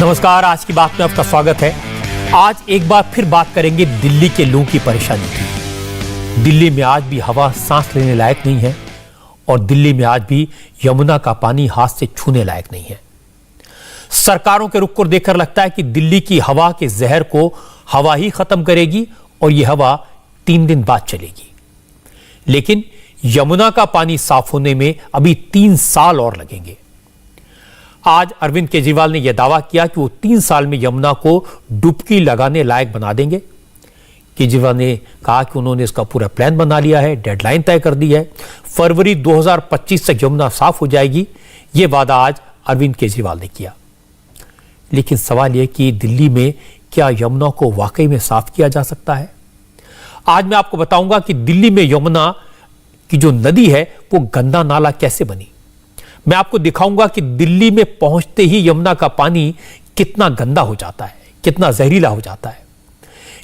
नमस्कार, आज की बात में आपका स्वागत है। आज एक बार फिर बात करेंगे दिल्ली के लोगों की परेशानी की। दिल्ली में आज भी हवा सांस लेने लायक नहीं है और दिल्ली में आज भी यमुना का पानी हाथ से छूने लायक नहीं है। सरकारों के रुख को देखकर लगता है कि दिल्ली की हवा के जहर को हवा ही खत्म करेगी और यह हवा 3 दिन बाद चलेगी। लेकिन यमुना का पानी साफ होने में अभी 3 साल और लगेंगे। आज अरविंद केजरीवाल ने यह दावा किया कि वो 3 साल में यमुना को डुबकी लगाने लायक बना देंगे। केजरीवाल ने कहा कि उन्होंने इसका पूरा प्लान बना लिया है, डेडलाइन तय कर दी है, फरवरी 2025 तक यमुना साफ हो जाएगी। यह वादा आज अरविंद केजरीवाल ने किया। लेकिन सवाल यह कि दिल्ली में क्या यमुना को वाकई में साफ किया जा सकता है? आज मैं आपको बताऊंगा कि दिल्ली में यमुना की जो नदी है वो गंदा नाला कैसे बनी। मैं आपको दिखाऊंगा कि दिल्ली में पहुंचते ही यमुना का पानी कितना गंदा हो जाता है, कितना जहरीला हो जाता है।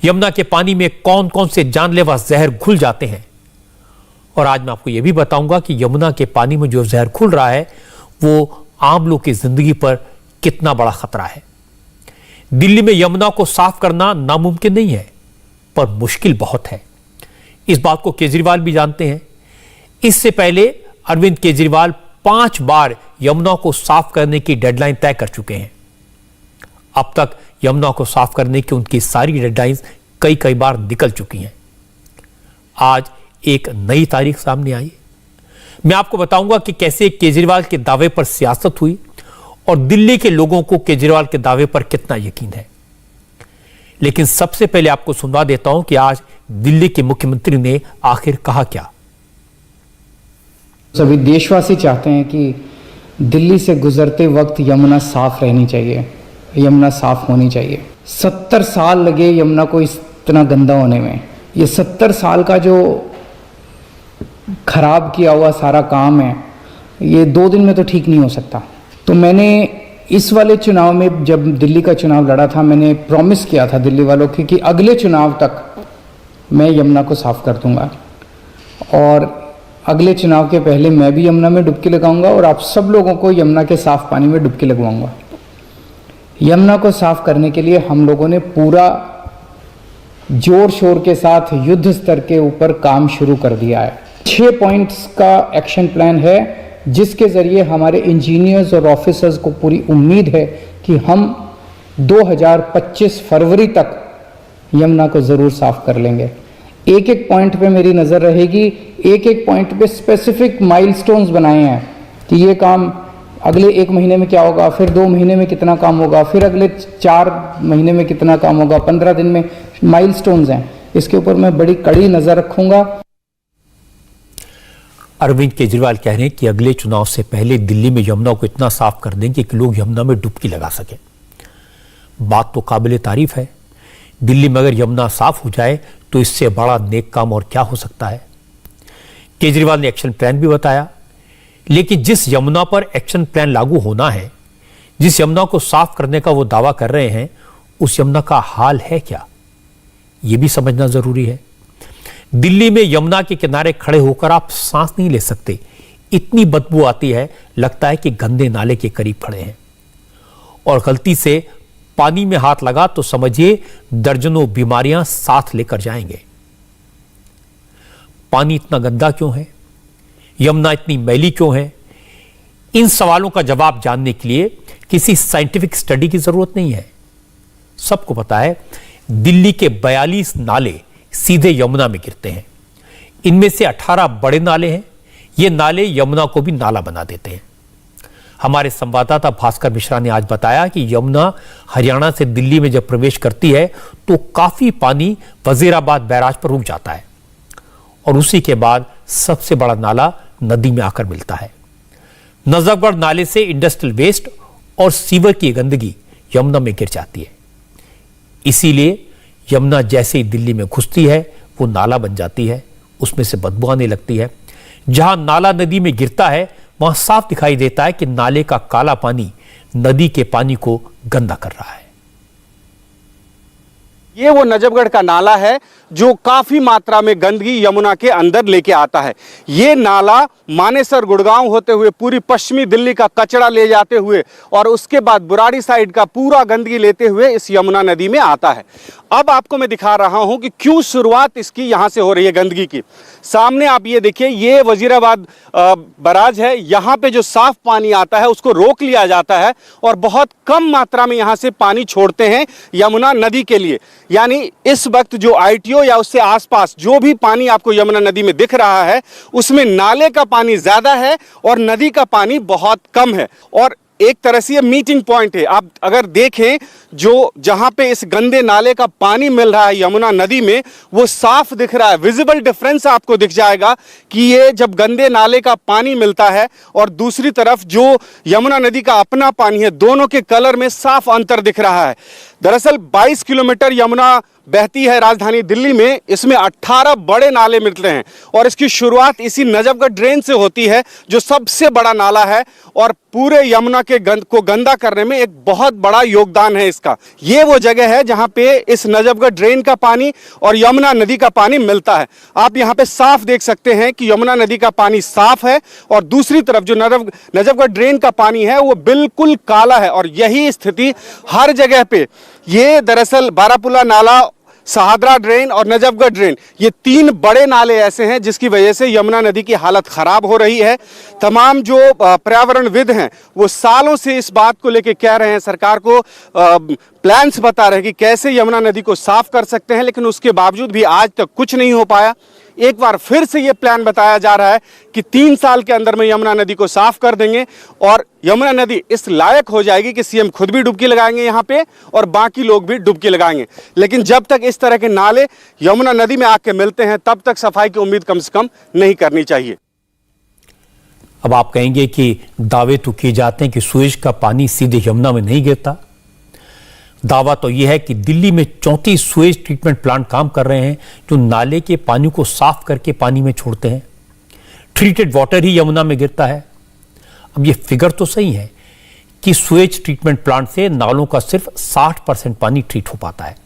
यमुना के पानी में कौन कौन से जानलेवा जहर घुल जाते हैं। और आज मैं आपको यह भी बताऊंगा कि यमुना के पानी में जो जहर घुल रहा है वो आम लोग की जिंदगी पर कितना बड़ा खतरा है। दिल्ली में यमुना को साफ करना नामुमकिन नहीं है, पर मुश्किल बहुत है। इस बात को केजरीवाल भी जानते हैं। इससे पहले अरविंद केजरीवाल 5 बार यमुना को साफ करने की डेडलाइन तय कर चुके हैं। अब तक यमुना को साफ करने की उनकी सारी डेडलाइंस कई बार निकल चुकी हैं। आज एक नई तारीख सामने आई। मैं आपको बताऊंगा कि कैसे केजरीवाल के दावे पर सियासत हुई और दिल्ली के लोगों को केजरीवाल के दावे पर कितना यकीन है। लेकिन सबसे पहले आपको सुनवा देता हूं कि आज दिल्ली के मुख्यमंत्री ने आखिर कहा क्या। सभी देशवासी चाहते हैं कि दिल्ली से गुजरते वक्त यमुना साफ रहनी चाहिए, यमुना साफ होनी चाहिए। 70 साल लगे यमुना को इतना गंदा होने में। ये 70 साल का जो खराब किया हुआ सारा काम है, ये 2 दिन में तो ठीक नहीं हो सकता। तो मैंने इस वाले चुनाव में, जब दिल्ली का चुनाव लड़ा था, मैंने प्रॉमिस किया था दिल्ली वालों को कि अगले चुनाव तक मैं यमुना को साफ कर दूंगा और अगले चुनाव के पहले मैं भी यमुना में डुबकी लगाऊंगा और आप सब लोगों को यमुना के साफ पानी में डुबकी लगवाऊंगा। यमुना को साफ करने के लिए हम लोगों ने पूरा जोर शोर के साथ युद्ध स्तर के ऊपर काम शुरू कर दिया है। 6 पॉइंट्स का एक्शन प्लान है, जिसके जरिए हमारे इंजीनियर्स और ऑफिसर्स को पूरी उम्मीद है कि हम 2025 फरवरी तक यमुना को ज़रूर साफ कर लेंगे। एक एक पॉइंट पे मेरी नज़र रहेगी, एक एक पॉइंट पे स्पेसिफिक माइलस्टोन्स बनाए हैं कि ये काम अगले 1 महीने में क्या होगा, फिर 2 महीने में कितना काम होगा, फिर अगले 4 महीने में कितना काम होगा, 15 दिन में माइलस्टोन्स हैं। इसके ऊपर मैं बड़ी कड़ी नज़र रखूंगा। अरविंद केजरीवाल कह रहे हैं कि अगले चुनाव से पहले दिल्ली में यमुना को इतना साफ कर देंगे कि लोग यमुना में डुबकी लगा सकें। बात तो काबिले तारीफ है। दिल्ली में अगर यमुना साफ हो जाए तो इससे बड़ा नेक काम और क्या हो सकता है। केजरीवाल ने एक्शन प्लान भी बताया, लेकिन जिस यमुना पर एक्शन प्लान लागू होना है, जिस यमुना को साफ करने का वो दावा कर रहे हैं, उस यमुना का हाल है क्या, यह भी समझना जरूरी है। दिल्ली में यमुना के किनारे खड़े होकर आप सांस नहीं ले सकते, इतनी बदबू आती है, लगता है कि गंदे नाले के करीब खड़े हैं। और गलती से पानी में हाथ लगा तो समझिए दर्जनों बीमारियां साथ लेकर जाएंगे। पानी इतना गंदा क्यों है, यमुना इतनी मैली क्यों है, इन सवालों का जवाब जानने के लिए किसी साइंटिफिक स्टडी की जरूरत नहीं है। सबको पता है दिल्ली के 42 नाले सीधे यमुना में गिरते हैं। इनमें से 18 बड़े नाले हैं। ये नाले यमुना को भी नाला बना देते हैं। हमारे संवाददाता भास्कर मिश्रा ने आज बताया कि यमुना हरियाणा से दिल्ली में जब प्रवेश करती है तो काफी पानी वजीराबाद बैराज पर रुक जाता है और उसी के बाद सबसे बड़ा नाला नदी में आकर मिलता है। नजफगढ़ नाले से इंडस्ट्रियल वेस्ट और सीवर की गंदगी यमुना में गिर जाती है। इसीलिए यमुना जैसे ही दिल्ली में घुसती है वो नाला बन जाती है, उसमें से बदबू आने लगती है। जहां नाला नदी में गिरता है वहां साफ दिखाई देता है कि नाले का काला पानी नदी के पानी को गंदा कर रहा है। ये वो नजफगढ़ का नाला है जो काफ़ी मात्रा में गंदगी यमुना के अंदर लेके आता है। ये नाला मानेसर गुड़गांव होते हुए पूरी पश्चिमी दिल्ली का कचरा ले जाते हुए और उसके बाद बुराड़ी साइड का पूरा गंदगी लेते हुए इस यमुना नदी में आता है। अब आपको मैं दिखा रहा हूं कि क्यों शुरुआत इसकी यहां से हो रही है गंदगी की। सामने आप ये देखिए, ये वजीराबाद बराज है। यहां पे जो साफ पानी आता है उसको रोक लिया जाता है और बहुत कम मात्रा में यहां से पानी छोड़ते हैं यमुना नदी के लिए। यानी इस वक्त जो ITO या उससे आसपास जो भी पानी आपको यमुना नदी में दिख रहा है उसमें नाले का पानी ज्यादा है और नदी का पानी बहुत कम है। और एक तरह से ये मीटिंग पॉइंट है। आप अगर देखें, जो जहां पे इस गंदे नाले का पानी मिल रहा है यमुना नदी में, वो साफ दिख रहा है। विजिबल डिफरेंस आपको दिख जाएगा कि ये जब गंदे नाले का पानी मिलता है और दूसरी तरफ जो यमुना नदी का अपना पानी है, दोनों के कलर में साफ अंतर दिख रहा है। दरअसल 22 किलोमीटर यमुना बहती है राजधानी दिल्ली में। इसमें 18 बड़े नाले मिलते हैं और इसकी शुरुआत इसी नजफगढ़ ड्रेन से होती है, जो सबसे बड़ा नाला है और पूरे यमुना के को गंदा करने में एक बहुत बड़ा योगदान है इसका। ये वो जगह है जहां पे इस नजफगढ़ ड्रेन का पानी और यमुना नदी का पानी मिलता है। आप यहां पे साफ देख सकते हैं कि यमुना नदी का पानी साफ है और दूसरी तरफ जो नजफगढ़ ड्रेन का पानी है वो बिल्कुल काला है। और यही स्थिति हर जगह पे, ये दरअसल बारापुला नाला, सहादरा ड्रेन और नजफगढ़ ड्रेन, ये 3 बड़े नाले ऐसे हैं जिसकी वजह से यमुना नदी की हालत खराब हो रही है। तमाम जो पर्यावरणविद हैं वो सालों से इस बात को लेकर कह रहे हैं, सरकार को प्लान्स बता रहे हैं कि कैसे यमुना नदी को साफ कर सकते हैं, लेकिन उसके बावजूद भी आज तक कुछ नहीं हो पाया। एक बार फिर से ये प्लान बताया जा रहा है कि 3 साल के अंदर में यमुना नदी को साफ कर देंगे और यमुना नदी इस लायक हो जाएगी कि सीएम खुद भी डुबकी लगाएंगे यहाँ पे और बाकी लोग भी डुबकी लगाएंगे। लेकिन जब तक इस तरह के नाले यमुना नदी में आके मिलते हैं तब तक सफाई की उम्मीद कम से कम नहीं करनी चाहिए। अब आप कहेंगे कि दावे तो किए जाते हैं कि सुएज का पानी सीधे यमुना में नहीं गिरता। दावा तो यह है कि दिल्ली में 34 सुएज ट्रीटमेंट प्लांट काम कर रहे हैं जो नाले के पानी को साफ करके पानी में छोड़ते हैं। ट्रीटेड वाटर ही यमुना में गिरता है। अब यह फिगर तो सही है कि सुएज ट्रीटमेंट प्लांट से नालों का सिर्फ 60% पानी ट्रीट हो पाता है।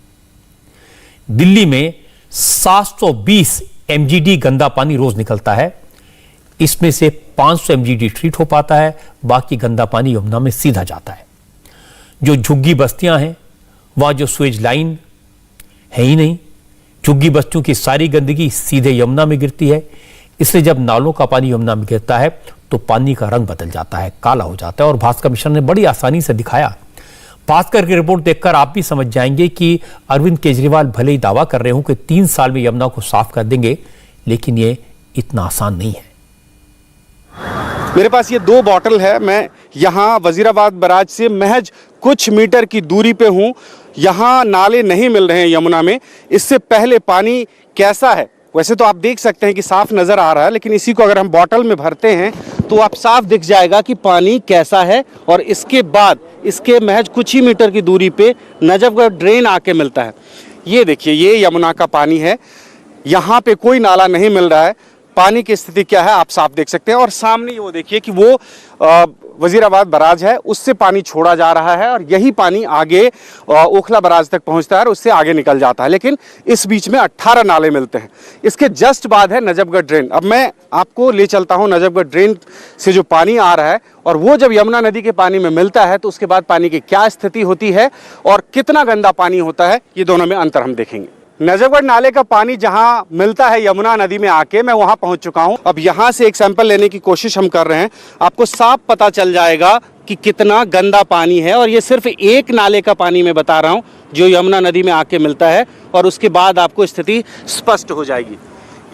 दिल्ली में 720 MGD गंदा पानी रोज निकलता है। इसमें से 500 MGD ट्रीट हो पाता है, बाकी गंदा पानी यमुना में सीधा जाता है। जो झुग्गी बस्तियां हैं वहां जो स्वेज लाइन है ही नहीं। झुग्गी बस्तियों की सारी गंदगी सीधे यमुना में गिरती है। इसलिए जब नालों का पानी यमुना में गिरता है तो पानी का रंग बदल जाता है, काला हो जाता है। और भास्कर मिश्रा ने बड़ी आसानी से दिखाया। भास्कर की रिपोर्ट देखकर आप भी समझ जाएंगे कि अरविंद केजरीवाल भले ही दावा कर रहे हो कि 3 साल में यमुना को साफ कर देंगे, लेकिन ये इतना आसान नहीं है। मेरे पास ये 2 बॉटल है। मैं यहाँ वजीराबाद बराज से महज कुछ मीटर की दूरी पे हूँ। यहाँ नाले नहीं मिल रहे हैं यमुना में। इससे पहले पानी कैसा है, वैसे तो आप देख सकते हैं कि साफ नज़र आ रहा है, लेकिन इसी को अगर हम बॉटल में भरते हैं तो आप साफ दिख जाएगा कि पानी कैसा है। और इसके बाद इसके महज कुछ ही मीटर की दूरी पे नजफगढ़ ड्रेन आके मिलता है। ये देखिए, ये यमुना का पानी है। यहाँ पे कोई नाला नहीं मिल रहा है। पानी की स्थिति क्या है आप साफ देख सकते हैं। और सामने वो देखिए कि वो वजीराबाद बराज है, उससे पानी छोड़ा जा रहा है और यही पानी आगे ओखला बराज तक पहुंचता है और उससे आगे निकल जाता है। लेकिन इस बीच में 18 नाले मिलते हैं। इसके जस्ट बाद है नजफगढ़ ड्रेन। अब मैं आपको ले चलता हूं नजफगढ़ ड्रेन से जो पानी आ रहा है और वो जब यमुना नदी के पानी में मिलता है तो उसके बाद पानी की क्या स्थिति होती है और कितना गंदा पानी होता है, ये दोनों में अंतर हम देखेंगे। नजफगढ़ नाले का पानी जहां मिलता है यमुना नदी में आके, मैं वहां पहुंच चुका हूं। अब यहां से एक सैंपल लेने की कोशिश हम कर रहे हैं। आपको साफ पता चल जाएगा कि कितना गंदा पानी है। और ये सिर्फ एक नाले का पानी मैं बता रहा हूं जो यमुना नदी में आके मिलता है और उसके बाद आपको स्थिति स्पष्ट हो जाएगी।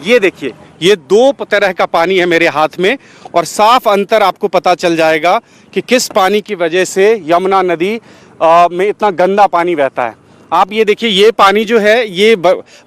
ये देखिए, ये 2 तरह का पानी है मेरे हाथ में और साफ अंतर आपको पता चल जाएगा कि किस पानी की वजह से यमुना नदी में इतना गंदा पानी बहता है। आप ये देखिए, ये पानी जो है ये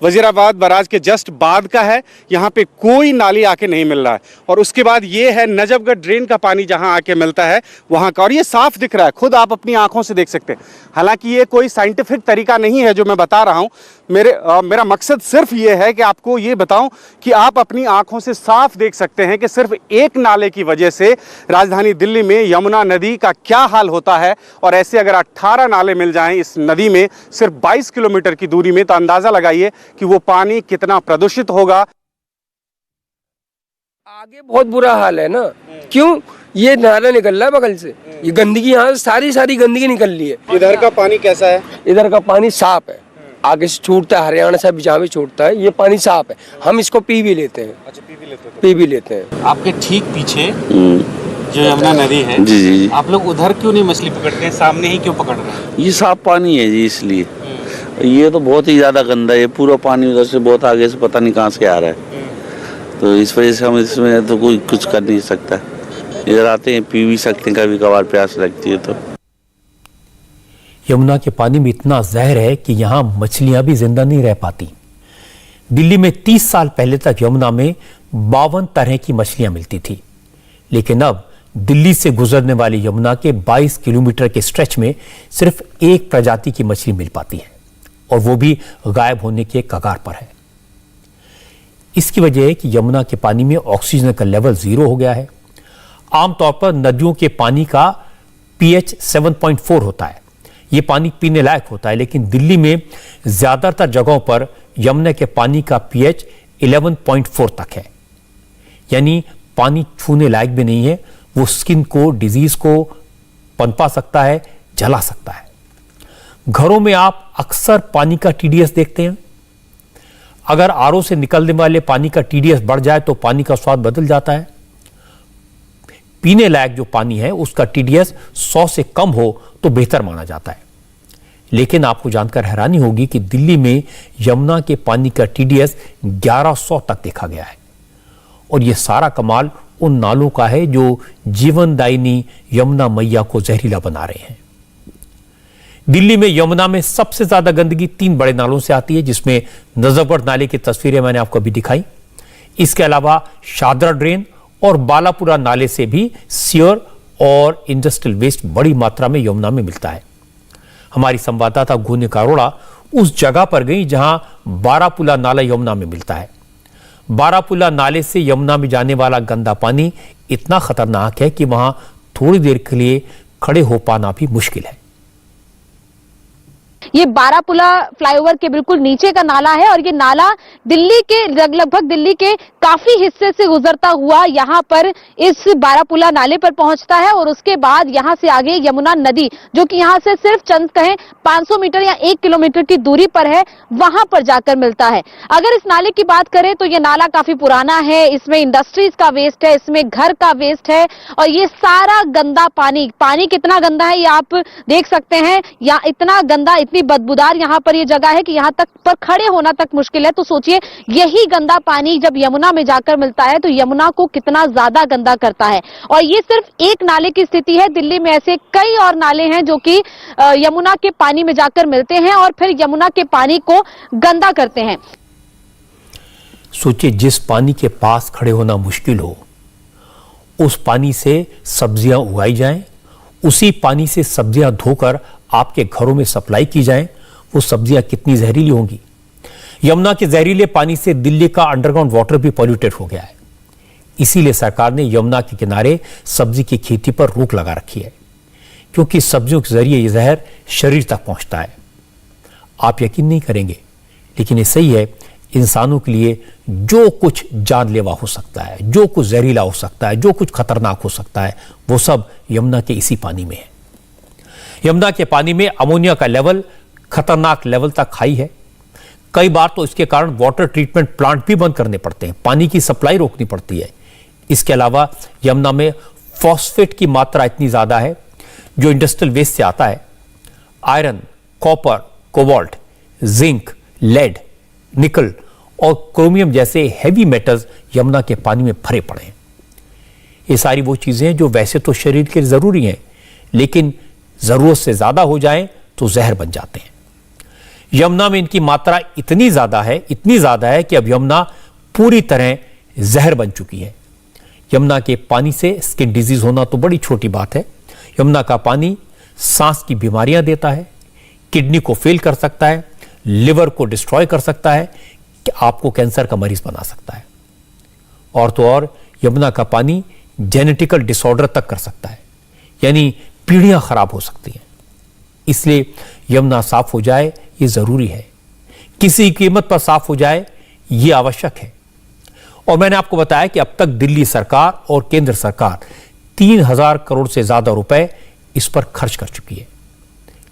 वजीराबाद बराज के जस्ट बाद का है। यहाँ पे कोई नाली आके नहीं मिल रहा है। और उसके बाद ये है नजफगढ़ ड्रेन का पानी जहाँ आके मिलता है वहाँ का। और ये साफ दिख रहा है, खुद आप अपनी आंखों से देख सकते हैं। हालांकि ये कोई साइंटिफिक तरीका नहीं है जो मैं बता रहा हूँ। मेरा मकसद सिर्फ ये है कि आपको ये बताऊं कि आप अपनी आंखों से साफ देख सकते हैं कि सिर्फ एक नाले की वजह से राजधानी दिल्ली में यमुना नदी का क्या हाल होता है। और ऐसे अगर 18 नाले मिल जाएं इस नदी में सिर्फ 22 किलोमीटर की दूरी में, तो अंदाजा लगाइए कि वो पानी कितना प्रदूषित होगा। आगे बहुत बुरा हाल है ना, क्यों? ये नाला निकल रहा है बगल से, ये गंदगी, यहाँ सारी गंदगी निकल रही है। इधर का पानी कैसा है? इधर का पानी साफ है, आगे से छूटता है, हरियाणा से जहाँ भी छूटता है, ये पानी साफ है, हम इसको पी भी लेते हैं। अच्छा, पी भी लेते हैं। आपके ठीक पीछे जो यमुना नदी है, जी जी, आप लोग उधर क्यों नहीं मछली पकड़ते हैं, सामने ही क्यों पकड़ रहे हैं? ये साफ पानी है जी, इसलिए। ये तो बहुत ही ज्यादा गंदा है, पूरा पानी उधर से बहुत आगे से पता नहीं कहाँ से आ रहा है, तो इस वजह से हम इसमें तो कोई कुछ कर नहीं सकता। इधर आते हैं, पी भी सकते हैं, कभी कभार प्यास लगती है तो। यमुना के पानी में इतना जहर है कि यहां मछलियां भी जिंदा नहीं रह पाती। दिल्ली में 30 साल पहले तक यमुना में 52 तरह की मछलियां मिलती थी, लेकिन अब दिल्ली से गुजरने वाली यमुना के 22 किलोमीटर के स्ट्रेच में सिर्फ एक प्रजाति की मछली मिल पाती है, और वो भी गायब होने के कगार पर है। इसकी वजह है कि यमुना के पानी में ऑक्सीजन का लेवल 0 हो गया है। आमतौर पर नदियों के पानी का pH 7.4 होता है, ये पानी पीने लायक होता है, लेकिन दिल्ली में ज्यादातर जगहों पर यमुना के पानी का pH 11.4 तक है, यानी पानी छूने लायक भी नहीं है। वो स्किन को, डिजीज को पनपा सकता है, जला सकता है। घरों में आप अक्सर पानी का TDS देखते हैं। अगर आरओ से निकलने वाले पानी का TDS बढ़ जाए तो पानी का स्वाद बदल जाता है। पीने लायक जो पानी है उसका TDS 100 से कम हो तो बेहतर माना जाता है। लेकिन आपको जानकर हैरानी होगी कि दिल्ली में यमुना के पानी का TDS 1100 तक देखा गया है, और यह सारा कमाल उन नालों का है जो जीवनदायिनी यमुना मैया को जहरीला बना रहे हैं। दिल्ली में यमुना में सबसे ज्यादा गंदगी 3 बड़े नालों से आती है, जिसमें नजफगढ़ नाले की तस्वीरें मैंने आपको अभी दिखाई। इसके अलावा शादरा ड्रेन और बालापुरा नाले से भी सीवर और इंडस्ट्रियल वेस्ट बड़ी मात्रा में यमुना में मिलता है। हमारी संवाददाता गुनिका अरोड़ा उस जगह पर गई जहां बारापुला नाला यमुना में मिलता है। बारापुला नाले से यमुना में जाने वाला गंदा पानी इतना खतरनाक है कि वहां थोड़ी देर के लिए खड़े हो पाना भी मुश्किल है। ये बारापुला फ्लाईओवर के बिल्कुल नीचे का नाला है, और ये नाला दिल्ली के लगभग दिल्ली के काफी हिस्से से गुजरता हुआ यहाँ पर इस बारापुला नाले पर पहुंचता है, और उसके बाद यहाँ से आगे यमुना नदी, जो कि यहाँ से सिर्फ चंद कहें 500 मीटर या 1 किलोमीटर की दूरी पर है, वहां पर जाकर मिलता है। अगर इस नाले की बात करें तो ये नाला काफी पुराना है, इसमें इंडस्ट्रीज का वेस्ट है, इसमें घर का वेस्ट है, और ये सारा गंदा पानी कितना गंदा है ये आप देख सकते हैं। या इतना गंदा, इतनी बदबूदार यहाँ पर ये जगह है कि यहाँ तक पर खड़े होना तक मुश्किल है। तो सोचिए, यही गंदा पानी जब यमुना में जाकर मिलता है तो यमुना को कितना ज्यादा गंदा करता है। और ये सिर्फ एक नाले की स्थिति है, दिल्ली में ऐसे कई और नाले हैं जो कि यमुना के पानी में जाकर मिलते हैं और फिर यमुना के पानी को गंदा करते हैं। सोचिए, जिस पानी के पास खड़े होना मुश्किल हो, उस पानी से सब्जियां उगाई जाएं, उसी पानी से सब्जियां धोकर आपके घरों में सप्लाई की जाएं, वो सब्जियां कितनी जहरीली होंगी। यमुना के जहरीले पानी से दिल्ली का अंडरग्राउंड वाटर भी पॉल्यूटेड हो गया है। इसीलिए सरकार ने यमुना के किनारे सब्जी की खेती पर रोक लगा रखी है, क्योंकि सब्जियों के जरिए यह जहर शरीर तक पहुंचता है। आप यकीन नहीं करेंगे, लेकिन ये सही है, इंसानों के लिए जो कुछ जानलेवा हो सकता है, जो कुछ जहरीला हो सकता है, जो कुछ खतरनाक हो सकता है, वो सब यमुना के इसी पानी में है। यमुना के पानी में अमोनिया का लेवल खतरनाक लेवल तक हाई है। कई बार तो इसके कारण वाटर ट्रीटमेंट प्लांट भी बंद करने पड़ते हैं, पानी की सप्लाई रोकनी पड़ती है। इसके अलावा यमुना में फॉस्फेट की मात्रा इतनी ज्यादा है जो इंडस्ट्रियल वेस्ट से आता है। Iron, copper, cobalt, zinc, lead, nickel और क्रोमियम जैसे हैवी मेटल्स यमुना के पानी में भरे पड़े हैं। ये सारी वो चीजें हैं जो वैसे तो शरीर के लिए जरूरी हैं, लेकिन जरूरत से ज्यादा हो जाए तो जहर बन जाते हैं। यमुना में इनकी मात्रा इतनी ज्यादा है कि अब यमुना पूरी तरह जहर बन चुकी है। यमुना के पानी से स्किन डिजीज होना तो बड़ी छोटी बात है। यमुना का पानी सांस की बीमारियां देता है, किडनी को फेल कर सकता है, लिवर को डिस्ट्रॉय कर सकता है, कि आपको कैंसर का मरीज बना सकता है। और तो और यमुना का पानी जेनेटिकल डिसऑर्डर तक कर सकता है, यानी पीढ़ियां खराब हो सकती हैं। इसलिए यमुना साफ हो जाए ये जरूरी है, किसी कीमत पर साफ हो जाए ये आवश्यक है। और मैंने आपको बताया कि अब तक दिल्ली सरकार और केंद्र सरकार 3000 करोड़ से ज्यादा रुपए इस पर खर्च कर चुकी है,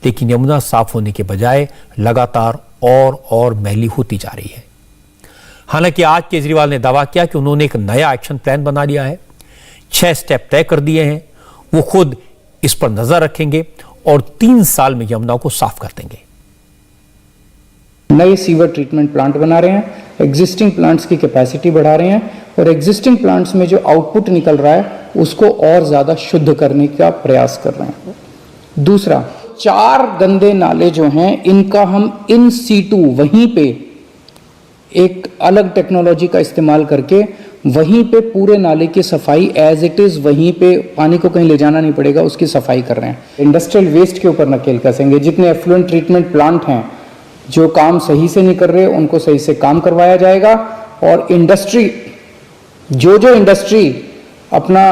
लेकिन यमुना साफ होने के बजाय लगातार और मैली होती जा रही है। हालांकि आज केजरीवाल ने दावा किया कि उन्होंने एक नया एक्शन प्लान बना लिया है, 6 स्टेप तय कर दिए हैं, वो खुद इस पर नजर रखेंगे और 3 साल में यमुना को साफ कर देंगे। नए सीवर ट्रीटमेंट प्लांट बना रहे हैं, एग्जिस्टिंग प्लांट्स की कैपेसिटी बढ़ा रहे हैं और एग्जिस्टिंग प्लांट्स में जो आउटपुट निकल रहा है उसको और ज्यादा शुद्ध करने का प्रयास कर रहे हैं। दूसरा, 4 गंदे नाले जो हैं इनका हम इन सीटू वहीं पे एक अलग टेक्नोलॉजी का इस्तेमाल करके वहीं पे पूरे नाले की सफाई एज इट इज, वहीं पे पानी को कहीं ले जाना नहीं पड़ेगा, उसकी सफाई कर रहे हैं। इंडस्ट्रियल वेस्ट के ऊपर नकेल कसेंगे। जितने एफ्लुएंट ट्रीटमेंट प्लांट हैं जो काम सही से नहीं कर रहे उनको सही से काम करवाया जाएगा और इंडस्ट्री जो इंडस्ट्री अपना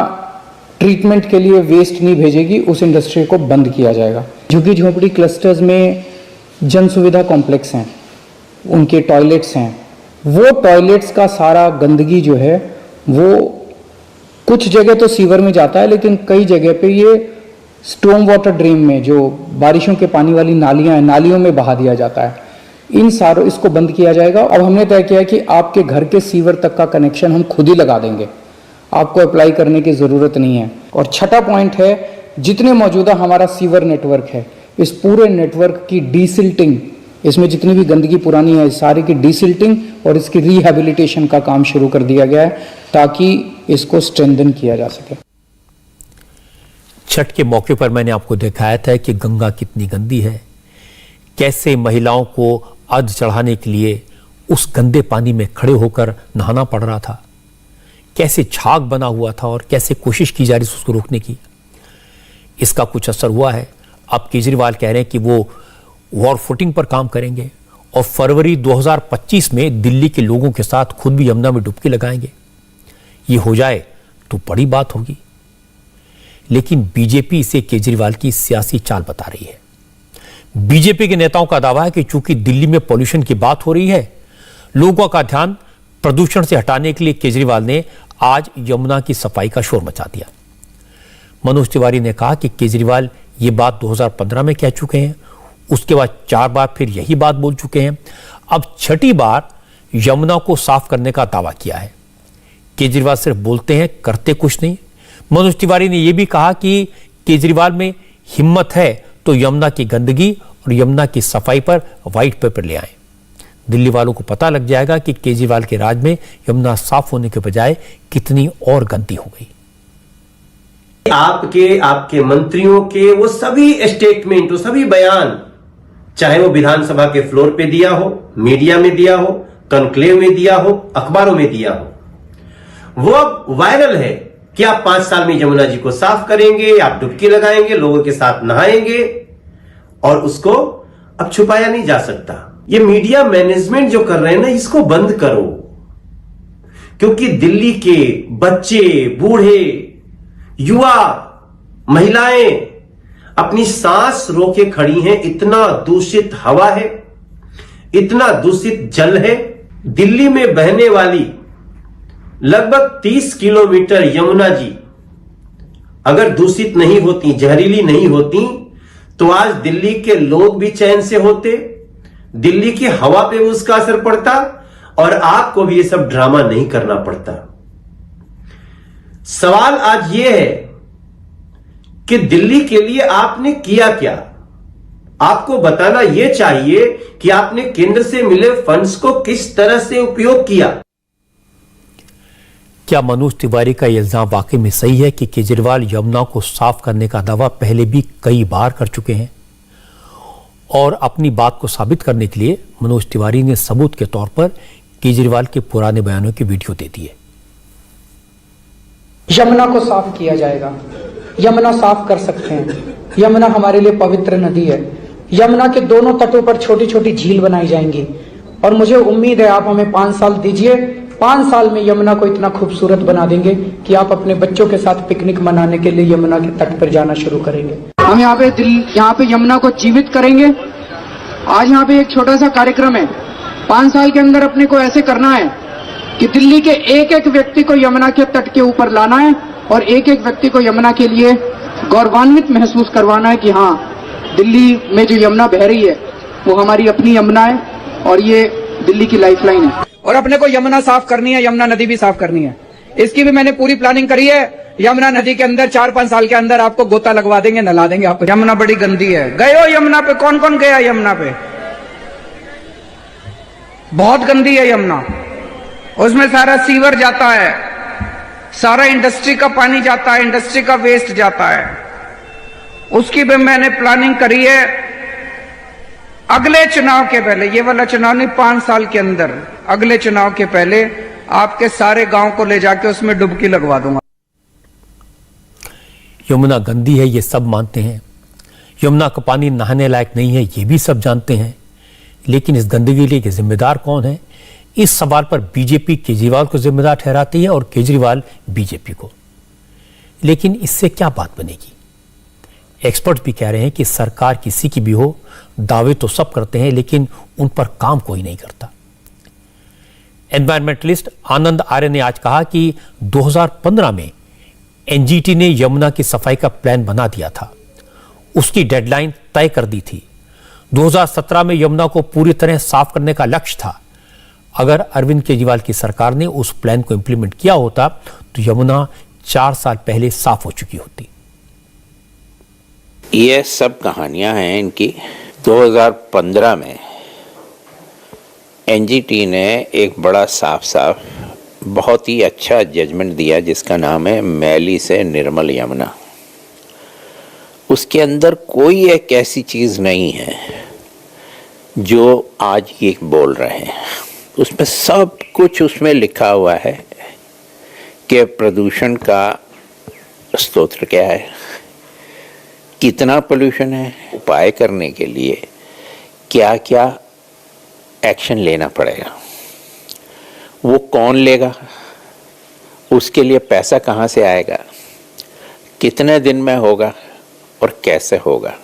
ट्रीटमेंट के लिए वेस्ट नहीं भेजेगी उस इंडस्ट्री को बंद किया जाएगा। झुग्गी झोंपड़ी क्लस्टर्स में जन सुविधा कॉम्प्लेक्स हैं, उनके टॉयलेट्स हैं, वो टॉयलेट्स का सारा गंदगी जो है वो कुछ जगह तो सीवर में जाता है, लेकिन कई जगह पे ये स्टॉर्म वाटर ड्रेन में जो बारिशों के पानी वाली नालियां हैं, नालियों में बहा दिया जाता है। इन सारों इसको बंद किया जाएगा। अब हमने तय किया कि आपके घर के सीवर तक का कनेक्शन हम खुद ही लगा देंगे, आपको अप्लाई करने की ज़रूरत नहीं है। और छठा पॉइंट है, जितने मौजूदा हमारा सीवर नेटवर्क है इस पूरे नेटवर्क की डीसिल्टिंग, इसमें जितनी भी गंदगी पुरानी है सारी की डीसिल्टिंग और इसकी रिहैबिलिटेशन का काम शुरू कर दिया गया है ताकि इसको स्ट्रेंथन किया जा सके। छठ के मौके पर मैंने आपको दिखाया था कि गंगा कितनी गंदी है, कैसे महिलाओं को अर्घ चढ़ाने के लिए उस गंदे पानी में खड़े होकर नहाना पड़ रहा था, कैसे छाग बना हुआ था और कैसे कोशिश की जा रही थी उसको रोकने की। इसका कुछ असर हुआ है। अब केजरीवाल कह रहे हैं कि वो वॉर फुटिंग पर काम करेंगे और फरवरी 2025 में दिल्ली के लोगों के साथ खुद भी यमुना में डुबकी लगाएंगे। ये हो जाए तो बड़ी बात होगी, लेकिन बीजेपी इसे केजरीवाल की सियासी चाल बता रही है। बीजेपी के नेताओं का दावा है कि चूंकि दिल्ली में पॉल्यूशन की बात हो रही है, लोगों का ध्यान प्रदूषण से हटाने के लिए केजरीवाल ने आज यमुना की सफाई का शोर मचा दिया। मनोज तिवारी ने कहा कि केजरीवाल ये बात 2015 में कह चुके हैं, उसके बाद 4 बार फिर यही बात बोल चुके हैं, अब 6ठी बार यमुना को साफ करने का दावा किया है। केजरीवाल सिर्फ बोलते हैं, करते कुछ नहीं। मनोज तिवारी ने यह भी कहा कि केजरीवाल में हिम्मत है तो यमुना की गंदगी और यमुना की सफाई पर व्हाइट पेपर ले आए। दिल्ली वालों को पता लग जाएगा कि केजरीवाल के राज में यमुना साफ होने के बजाय कितनी और गंदी हो गई। आपके मंत्रियों के वो सभी स्टेटमेंट, वो सभी बयान, चाहे वो विधानसभा के फ्लोर पे दिया हो, मीडिया में दिया हो, कॉन्क्लेव में दिया हो, अखबारों में दिया हो, वो अब वायरल है कि आप 5 साल में यमुना जी को साफ करेंगे, आप डुबकी लगाएंगे, लोगों के साथ नहाएंगे और उसको अब छुपाया नहीं जा सकता। ये मीडिया मैनेजमेंट जो कर रहे हैं ना, इसको बंद करो, क्योंकि दिल्ली के बच्चे, बूढ़े, युवा, महिलाएं अपनी सांस रोके खड़ी हैं। इतना दूषित हवा है, इतना दूषित जल है। दिल्ली में बहने वाली लगभग 30 किलोमीटर यमुना जी अगर दूषित नहीं होती, जहरीली नहीं होती, तो आज दिल्ली के लोग भी चैन से होते, दिल्ली की हवा पे उसका असर पड़ता और आपको भी ये सब ड्रामा नहीं करना पड़ता। सवाल आज ये है कि दिल्ली के लिए आपने किया क्या? आपको बताना यह चाहिए कि आपने केंद्र से मिले फंड्स को किस तरह से उपयोग किया। क्या मनोज तिवारी का यह इल्जाम वाकई में सही है कि केजरीवाल यमुना को साफ करने का दावा पहले भी कई बार कर चुके हैं? और अपनी बात को साबित करने के लिए मनोज तिवारी ने सबूत के तौर पर केजरीवाल के पुराने बयानों की वीडियो दे दी है। यमुना को साफ किया जाएगा, यमुना साफ कर सकते हैं। यमुना हमारे लिए पवित्र नदी है। यमुना के दोनों तटों पर छोटी छोटी झील बनाई जाएंगी और मुझे उम्मीद है आप हमें 5 साल दीजिए, 5 साल में यमुना को इतना खूबसूरत बना देंगे कि आप अपने बच्चों के साथ पिकनिक मनाने के लिए यमुना के तट पर जाना शुरू करेंगे। हम यहाँ पे यमुना को जीवित करेंगे। आज यहाँ पे एक छोटा सा कार्यक्रम है। 5 साल के अंदर अपने को ऐसे करना है कि दिल्ली के एक एक व्यक्ति को यमुना के तट के ऊपर लाना है और एक एक व्यक्ति को यमुना के लिए गौरवान्वित महसूस करवाना है कि हाँ, दिल्ली में जो यमुना बह रही है वो हमारी अपनी यमुना है और ये दिल्ली की लाइफलाइन है। और अपने को यमुना साफ करनी है, यमुना नदी भी साफ करनी है। इसकी भी मैंने पूरी प्लानिंग करी है। यमुना नदी के अंदर 4-5 साल के अंदर आपको गोता लगवा देंगे, नला देंगे आपको। यमुना बड़ी गंदी है। गए हो यमुना पे? कौन कौन गया यमुना पे? बहुत गंदी है यमुना। उसमें सारा सीवर जाता है, सारा इंडस्ट्री का पानी जाता है, इंडस्ट्री का वेस्ट जाता है। उसकी भी मैंने प्लानिंग करी है। अगले चुनाव के पहले, ये वाला चुनाव नहीं, 5 साल के अंदर अगले चुनाव के पहले आपके सारे गांव को ले जाके उसमें डुबकी लगवा दूंगा। यमुना गंदी है, ये सब मानते हैं। यमुना का पानी नहाने लायक नहीं है, ये भी सब जानते हैं। लेकिन इस गंदगी के जिम्मेदार कौन है? इस सवाल पर बीजेपी केजरीवाल को जिम्मेदार ठहराती है और केजरीवाल बीजेपी को। लेकिन इससे क्या बात बनेगी? एक्सपर्ट भी कह रहे हैं कि सरकार किसी की भी हो, दावे तो सब करते हैं लेकिन उन पर काम कोई नहीं करता। एनवायरमेंटलिस्ट आनंद आर्य ने आज कहा कि 2015 में एनजीटी ने यमुना की सफाई का प्लान बना दिया था, उसकी डेडलाइन तय कर दी थी। 2017 में यमुना को पूरी तरह साफ करने का लक्ष्य था। अगर अरविंद केजरीवाल की सरकार ने उस प्लान को इंप्लीमेंट किया होता तो यमुना 4 साल पहले साफ हो चुकी होती। ये सब कहानियां हैं इनकी। 2015 में एनजीटी ने एक बड़ा साफ बहुत ही अच्छा जजमेंट दिया जिसका नाम है मैली से निर्मल यमुना। उसके अंदर कोई एक ऐसी चीज़ नहीं है जो आज ये बोल रहे हैं। उसमें सब कुछ उसमें लिखा हुआ है कि प्रदूषण का स्रोत क्या है, कितना पोल्यूशन है, उपाय करने के लिए क्या क्या एक्शन लेना पड़ेगा, वो कौन लेगा, उसके लिए पैसा कहाँ से आएगा, कितने दिन में होगा और कैसे होगा,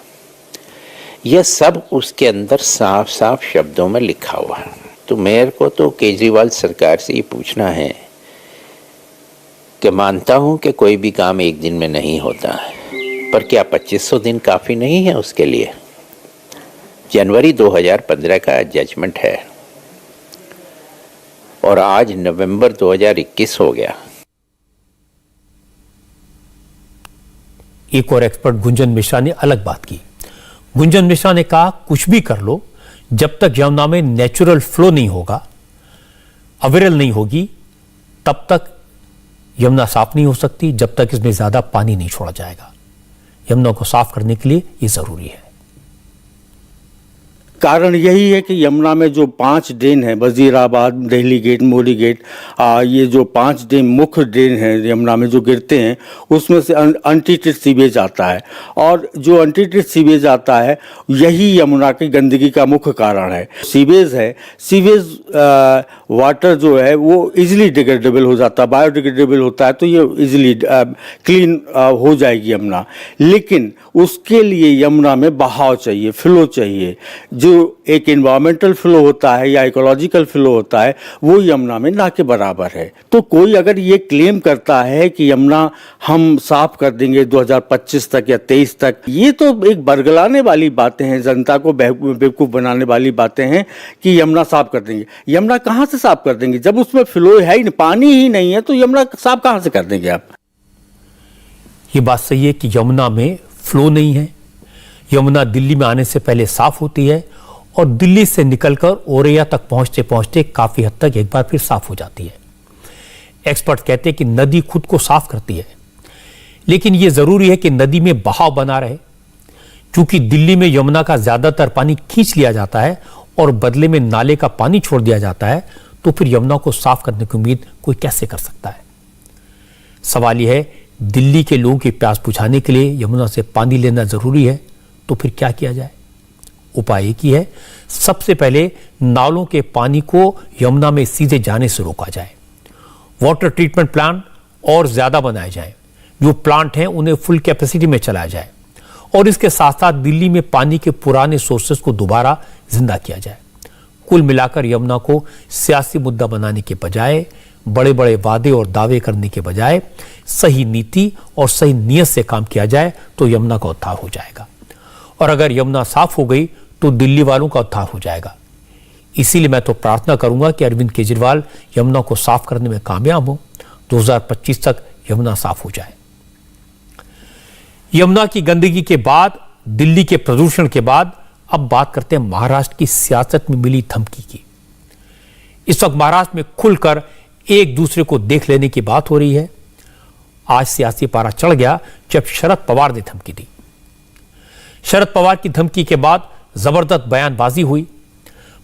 यह सब उसके अंदर साफ साफ शब्दों में लिखा हुआ है। तो मेरे को तो केजरीवाल सरकार से ये पूछना है कि मानता हूँ कि कोई भी काम एक दिन में नहीं होता है, पर क्या 2500 दिन काफ़ी नहीं है उसके लिए? जनवरी 2015 का जजमेंट है और आज नवंबर 2021 हो गया। एक और एक्सपर्ट गुंजन मिश्रा ने अलग बात की। गुंजन मिश्रा ने कहा, कुछ भी कर लो, जब तक यमुना में नेचुरल फ्लो नहीं होगा, अविरल नहीं होगी, तब तक यमुना साफ नहीं हो सकती, जब तक इसमें ज्यादा पानी नहीं छोड़ा जाएगा। यमुना को साफ करने के लिए ये जरूरी है। कारण यही है कि यमुना में जो 5 ड्रेन है, वजीराबाद, दिल्ली गेट, मोरी गेट, ये जो 5 ड्रेन मुख्य ड्रेन हैं यमुना में जो गिरते हैं, उसमें से अनट्रीटेड सीवेज आता है और जो अनट्रीटेड सीवेज आता है यही यमुना की गंदगी का मुख्य कारण है। सीवेज है, सीवेज वाटर जो है वो इजीली डिग्रेडेबल हो जाता है, बायोडिग्रेडेबल होता है, तो ये इजीली क्लीन हो जाएगी यमुना। लेकिन उसके लिए यमुना में बहाव चाहिए, फ्लो चाहिए। जो एक एनवायरमेंटल फ्लो होता है या इकोलॉजिकल फ्लो होता है वो यमुना में ना के बराबर है। तो कोई अगर ये क्लेम करता है कि यमुना हम साफ कर देंगे 2025 तक या 23 तक, ये तो एक बरगलाने वाली बातें हैं, जनता को बेवकूफ़ बनाने वाली बातें हैं कि यमुना साफ कर देंगे। यमुना कहाँ से साफ कर देंगे जब उसमें फ्लो है ही नहीं, पानी ही नहीं है, तो यमुना साफ कहाँ से कर देंगे आप? ये बात सही है कि यमुना में फ्लो नहीं है। यमुना दिल्ली में आने से पहले साफ होती है और दिल्ली से निकलकर औरैया तक पहुंचते पहुंचते काफी हद तक एक बार फिर साफ हो जाती है। एक्सपर्ट कहते हैं कि नदी खुद को साफ करती है, लेकिन यह जरूरी है कि नदी में बहाव बना रहे। क्योंकि दिल्ली में यमुना का ज्यादातर पानी खींच लिया जाता है और बदले में नाले का पानी छोड़ दिया जाता है, तो फिर यमुना को साफ करने की उम्मीद कोई कैसे कर सकता है? सवाल यह है, दिल्ली के लोगों की प्यास बुझाने के लिए यमुना से पानी लेना जरूरी है, तो फिर क्या किया जाए? उपाय एक ही है, सबसे पहले नालों के पानी को यमुना में सीधे जाने से रोका जाए। वाटर ट्रीटमेंट प्लांट और ज्यादा बनाए जाएं। जो प्लांट हैं उन्हें फुल कैपेसिटी में चलाया जाए और इसके साथ साथ दिल्ली में पानी के पुराने सोर्सेस को दोबारा जिंदा किया जाए। कुल मिलाकर यमुना को सियासी मुद्दा बनाने के बजाय, बड़े बड़े वादे और दावे करने के बजाय सही नीति और सही नीयत से काम किया जाए तो यमुना का उद्धार हो जाएगा। और अगर यमुना साफ हो गई तो दिल्ली वालों का उद्धार हो जाएगा। इसीलिए मैं तो प्रार्थना करूंगा कि अरविंद केजरीवाल यमुना को साफ करने में कामयाब हो, 2025 तक यमुना साफ हो जाए। यमुना की गंदगी के बाद, दिल्ली के प्रदूषण के बाद, अब बात करते हैं महाराष्ट्र की सियासत में मिली धमकी की। इस वक्त महाराष्ट्र में खुलकर एक दूसरे को देख लेने की बात हो रही है। आज सियासी पारा चढ़ गया जब शरद पवार ने धमकी दी। शरद पवार की धमकी के बाद जबरदस्त बयानबाजी हुई।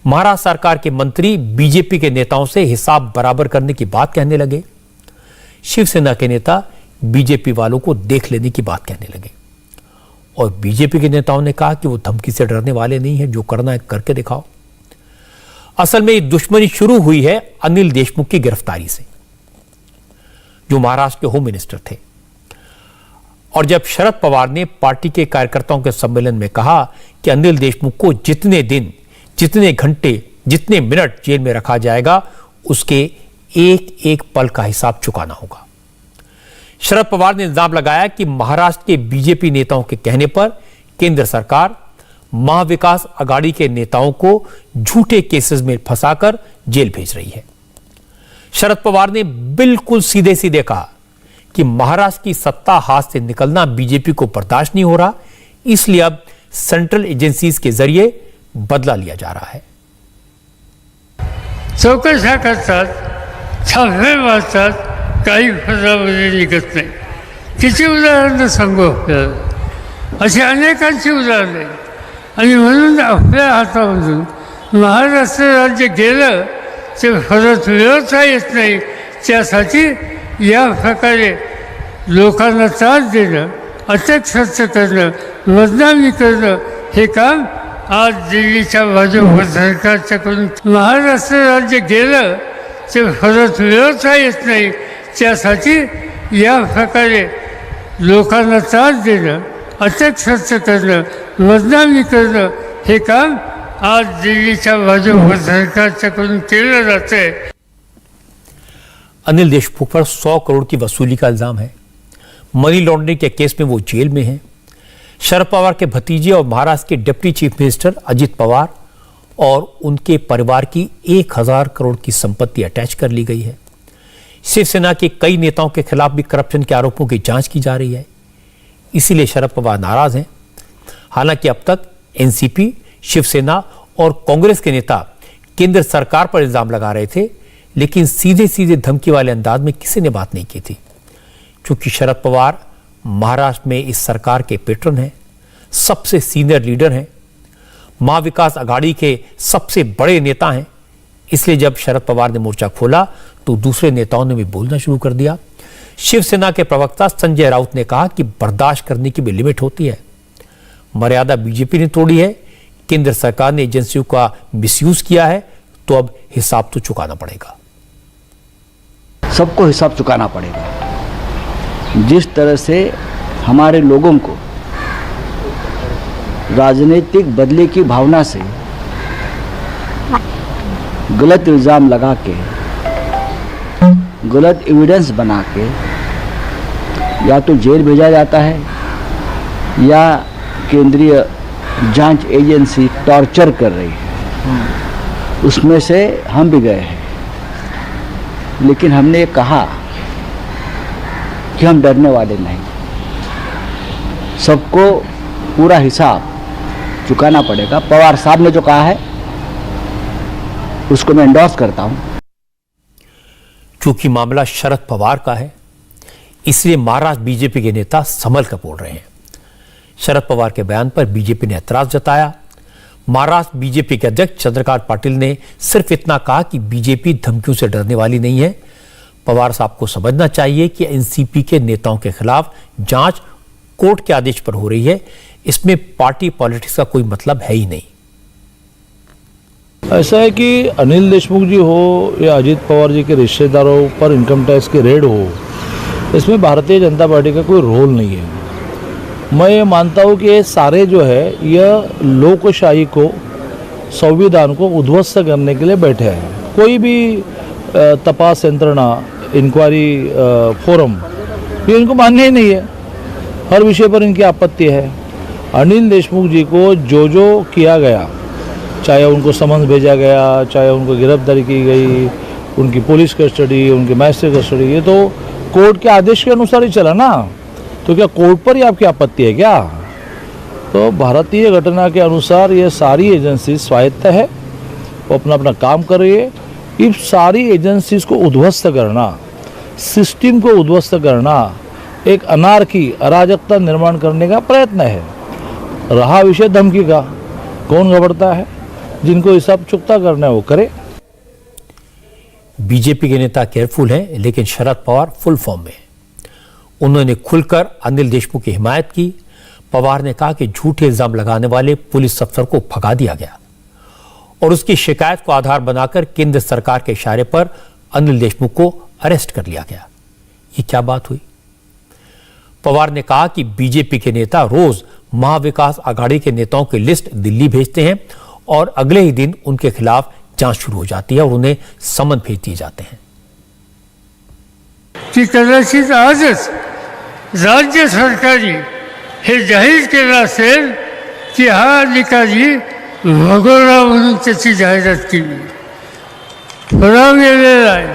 महाराष्ट्र सरकार के मंत्री बीजेपी के नेताओं से हिसाब बराबर करने की बात कहने लगे। शिवसेना के नेता बीजेपी वालों को देख लेने की बात कहने लगे और बीजेपी के नेताओं ने कहा कि वो धमकी से डरने वाले नहीं है, जो करना है करके दिखाओ। असल में ये दुश्मनी शुरू हुई है अनिल देशमुख की गिरफ्तारी से, जो महाराष्ट्र के होम मिनिस्टर थे। और जब शरद पवार ने पार्टी के कार्यकर्ताओं के सम्मेलन में कहा कि अनिल देशमुख को जितने दिन, जितने घंटे, जितने मिनट जेल में रखा जाएगा, उसके एक एक पल का हिसाब चुकाना होगा। शरद पवार ने इल्जाम लगाया कि महाराष्ट्र के बीजेपी नेताओं के कहने पर केंद्र सरकार महाविकास अघाड़ी के नेताओं को झूठे केसेस में फंसाकर जेल भेज रही है। शरद पवार ने बिल्कुल सीधे सीधे कहा कि महाराष्ट्र की सत्ता हाथ से निकलना बीजेपी को बर्दाश्त नहीं हो रहा, इसलिए अब सेंट्रल एजेंसीज के जरिए बदला लिया जा रहा है। चौकशा करतात, छापे वाचतात, काही फजामध्ये निघत नाही। किती उदाहरणं सांगू आपल्याला, अशी अनेकांची उदाहरणे आणि म्हणून आपल्या हातामधून महाराष्ट्र राज्य गेलं ते परत मिळवता येत नाही। त्यासाठी या प्रकारे लोकांना त्रास देणं, अटक खर्च करणं, बदनामी करणं हे काम आज दिल्लीच्या भाजप सरकारच्याकडून महाराष्ट्र राज्य गेलं ते परत मिळवता येत नाही। त्यासाठी या प्रकारे लोकांना त्रास देणं, अटक खर्च करणं, बदनामी करणं हे काम आज दिल्लीच्या भाजप सरकारच्याकडून केलं जातंय। अनिल देशमुख पर 100 करोड़ की वसूली का इल्जाम है। मनी लॉन्ड्रिंग के केस में वो जेल में है। शरद पवार के भतीजे और महाराष्ट्र के deputy chief minister Ajit Pawar और उनके परिवार की 1000 करोड़ की संपत्ति अटैच कर ली गई है। शिवसेना के कई नेताओं के खिलाफ भी करप्शन के आरोपों की जांच की जा रही है। इसीलिए शरद पवार नाराज हैं। हालांकि अब तक एनसीपी, शिवसेना और कांग्रेस के नेता केंद्र सरकार पर इल्जाम लगा रहे थे, लेकिन सीधे सीधे धमकी वाले अंदाज में किसी ने बात नहीं की थी। क्योंकि शरद पवार महाराष्ट्र में इस सरकार के पेट्रन हैं, सबसे सीनियर लीडर हैं, महाविकास अघाड़ी के सबसे बड़े नेता हैं। इसलिए जब शरद पवार ने मोर्चा खोला तो दूसरे नेताओं ने भी बोलना शुरू कर दिया। शिवसेना के प्रवक्ता संजय राउत ने कहा कि बर्दाश्त करने की भी लिमिट होती है। मर्यादा बीजेपी ने तोड़ी है, केंद्र सरकार ने एजेंसियों का मिसयूज किया है, तो अब हिसाब तो चुकाना पड़ेगा। सबको हिसाब चुकाना पड़ेगा। जिस तरह से हमारे लोगों को राजनीतिक बदले की भावना से गलत इल्ज़ाम लगा के, गलत एविडेंस बना के या तो जेल भेजा जाता है या केंद्रीय जांच एजेंसी टॉर्चर कर रही है, उसमें से हम भी गए हैं। लेकिन हमने ये कहा कि हम डरने वाले नहीं, सबको पूरा हिसाब चुकाना पड़ेगा। पवार साहब ने जो कहा है उसको मैं एंडोर्स करता हूं। क्योंकि मामला शरद पवार का है, इसलिए महाराष्ट्र बीजेपी के नेता संभल कर बोल रहे हैं। शरद पवार के बयान पर बीजेपी ने ऐतराज जताया। महाराष्ट्र बीजेपी के अध्यक्ष चंद्रकांत पाटिल ने सिर्फ इतना कहा कि बीजेपी धमकियों से डरने वाली नहीं है। पवार साहब को समझना चाहिए कि एनसीपी के नेताओं के खिलाफ जांच कोर्ट के आदेश पर हो रही है, इसमें पार्टी पॉलिटिक्स का कोई मतलब है ही नहीं। ऐसा है कि अनिल देशमुख जी हो या अजित पवार जी के रिश्तेदारों पर इनकम टैक्स के रेड हो, इसमें भारतीय जनता पार्टी का कोई रोल नहीं है। मैं ये मानता हूँ कि ये सारे जो है यह लोकशाही को, संविधान को उध्वस्त करने के लिए बैठे हैं। कोई भी तपास यंत्रणा, इंक्वायरी फोरम, ये इनको मान्य ही नहीं है। हर विषय पर इनकी आपत्ति है। अनिल देशमुख जी को जो जो किया गया, चाहे उनको समन्स भेजा गया, चाहे उनको गिरफ्तारी की गई, उनकी पुलिस कस्टडी, उनकी मैजिस्ट्रेट कस्टडी, ये तो कोर्ट के आदेश के अनुसार ही चला ना। तो क्या कोर्ट पर ही आपकी आपत्ति है क्या? तो भारतीय घटना के अनुसार ये सारी एजेंसी स्वायत्त है, वो अपना अपना काम कर रही है। इन सारी एजेंसीज को उध्वस्त करना, सिस्टम को उध्वस्त करना, एक अनार्की, अराजकता निर्माण करने का प्रयत्न है। रहा विषय धमकी का, कौन घबराता है? जिनको ये सब चुकता करना है वो करे। बीजेपी के नेता केयरफुल हैं, लेकिन शरद पवार फुल फॉर्म में। उन्होंने खुलकर अनिल देशमुख की हिमायत की। पवार ने कहा कि झूठे इल्जाम लगाने वाले पुलिस अफसर को भगा दिया गया और उसकी शिकायत को आधार बनाकर केंद्र सरकार के इशारे पर अनिल देशमुख को अरेस्ट कर लिया गया। ये क्या बात हुई? पवार ने कहा कि बीजेपी के नेता रोज महाविकास आघाड़ी के नेताओं की लिस्ट दिल्ली भेजते हैं और अगले ही दिन उनके खिलाफ जांच शुरू हो जाती है और उन्हें समन भेज दिए जाते हैं। की कदाचित आजच राज्य सरकारी हे जाहीर केलं असेल की हा अधिकारी वगळला म्हणून त्याची जाहिरात केली, फरार गेलेला आहे,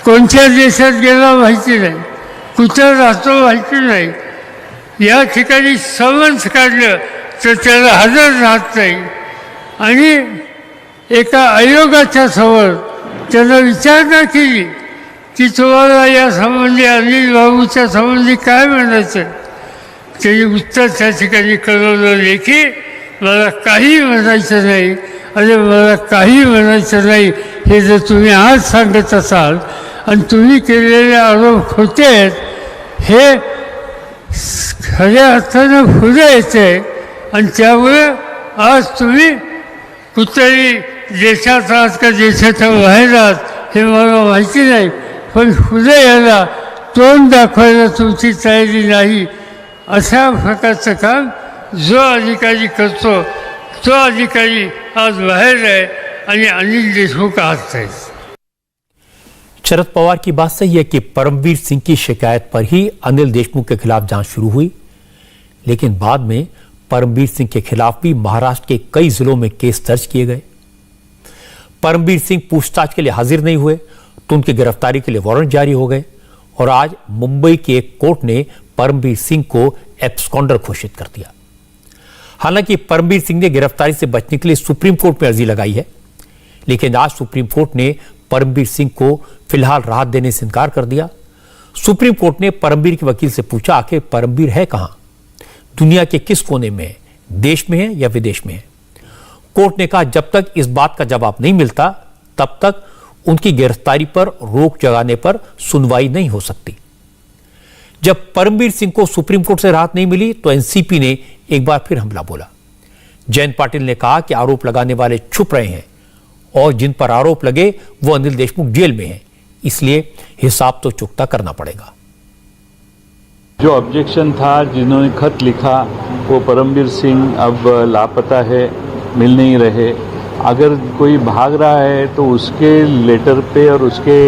कोणत्या देशात गेला माहिती नाही, कुठे राहतो माहिती नाही, या ठिकाणी समन्स काढलं तर त्याला हजर राहत नाही आणि एका आयोगाच्या समोर त्याला विचारणा केली की तुम्हाला या संबंधी, अनिल बाबूच्या संबंधी काय म्हणायचं? त्याचे उत्तर त्या ठिकाणी कळवलं लेखी, मला काही म्हणायचं नाही आणि मला काही म्हणायचं नाही हे जर तुम्ही आज सांगत असाल आणि तुम्ही केलेले आरोप खोटे आहेत, हे खऱ्या अर्थानं पुढे येते आणि त्यामुळे आज तुम्ही कुठल्याही देशात आहात का देशाच्या बाहेर आहात हे मला माहिती नाही, पण पुढे यायला तोंड दाखवायला तुमची तयारी नाही, अशा प्रकारचं काम जो अधिकारी करतो तो अधिकारी आज बाहेर आहे आणि अनिल देशमुख आत आहेत। शरद पवार की बात सही है कि परमवीर सिंह की शिकायत पर ही अनिल देशमुख के खिलाफ जांच शुरू हुई, लेकिन बाद में परमवीर सिंह के खिलाफ भी महाराष्ट्र के कई जिलों में केस दर्ज किए गए। परमवीर सिंह पूछताछ के लिए हाजिर नहीं हुए तो उनकी गिरफ्तारी के लिए वारंट जारी हो गए और आज मुंबई की एक कोर्ट ने परमवीर सिंह को एब्सकॉन्डर घोषित कर दिया। हालांकि परमवीर सिंह ने गिरफ्तारी से बचने के लिए सुप्रीम कोर्ट में अर्जी लगाई है, लेकिन आज सुप्रीम कोर्ट ने परमवीर सिंह को फिलहाल राहत देने से इनकार कर दिया। सुप्रीम कोर्ट ने परमवीर के वकील से पूछा आखिर परमवीर है कहां, दुनिया के किस कोने में है, देश में है या विदेश में है। कोर्ट ने कहा जब तक इस बात का जवाब नहीं मिलता तब तक उनकी गिरफ्तारी पर रोक जगाने पर सुनवाई नहीं हो सकती। जब परमवीर सिंह को सुप्रीम कोर्ट से राहत नहीं मिली तो एनसीपी ने एक बार फिर हमला बोला। जयंत पाटिल ने कहा कि आरोप लगाने वाले छुप रहे हैं और जिन पर आरोप लगे वो अनिल देशमुख जेल में हैं, इसलिए हिसाब तो चुकता करना पड़ेगा। जो ऑब्जेक्शन था, जिन्होंने खत लिखा, वो परमवीर सिंह अब लापता है, मिल नहीं रहे। अगर कोई भाग रहा है तो उसके लेटर पे और उसके